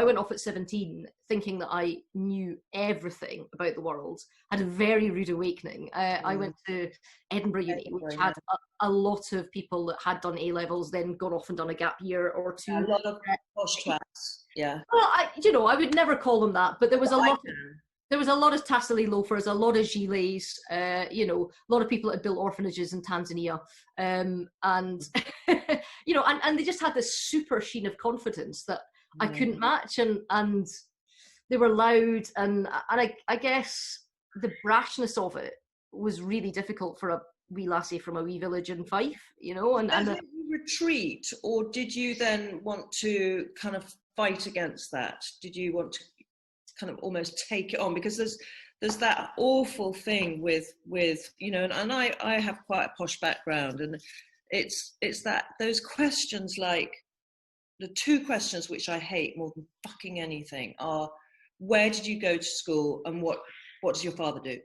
I went off at 17 thinking that I knew everything about the world, had a very rude awakening. I went to Edinburgh Uni, which had a lot of people that had done A-levels, then gone off and done a gap year or two. A lot of posh class, yeah. Well, I would never call them that, but there was a lot of tassily loafers, a lot of gilets, a lot of people that had built orphanages in Tanzania, and and they just had this super sheen of confidence that I couldn't match, and they were loud, and I guess the brashness of it was really difficult for a wee lassie from a wee village in Fife, and did you retreat, or did you then want to kind of fight against that? Did you want to kind of almost take it on? Because there's that awful thing with and I have quite a posh background, and it's that those questions, like the two questions which I hate more than fucking anything are, where did you go to school, and what does your father do?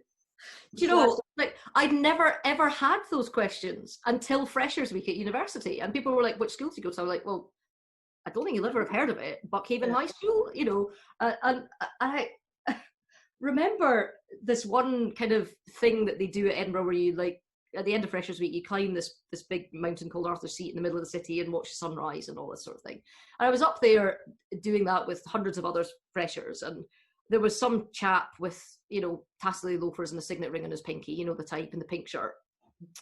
I'd never ever had those questions until Freshers Week at university, and people were like, which school did you go to? I was like, well, I don't think you'll ever have heard of it, Buckhaven High School, and I remember this one kind of thing that they do at Edinburgh where you, like, at the end of Freshers Week, you climb this big mountain called Arthur's Seat in the middle of the city and watch the sunrise and all this sort of thing. And I was up there doing that with hundreds of other freshers, and there was some chap with, tassily loafers and a signet ring on his pinky, the type, in the pink shirt.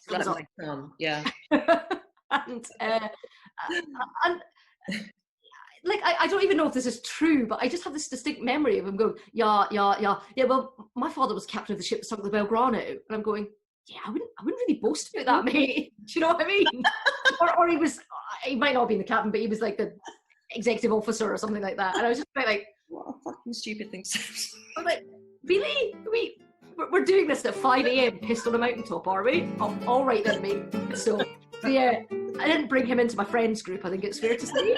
Like my son, yeah. and like, I don't even know if this is true, but I just have this distinct memory of him going, yeah, well, my father was captain of the ship that sunk the Belgrano. And I'm going, yeah, I wouldn't really boast about that, mate. Do you know what I mean? or he might not have been the captain, but he was like the executive officer or something like that. And I was just like, what a fucking stupid thing. I'm like, really? We're doing this at 5 a.m. pissed on a mountaintop, are we? Oh, all right then, mate. So yeah, I didn't bring him into my friends group, I think it's fair to say.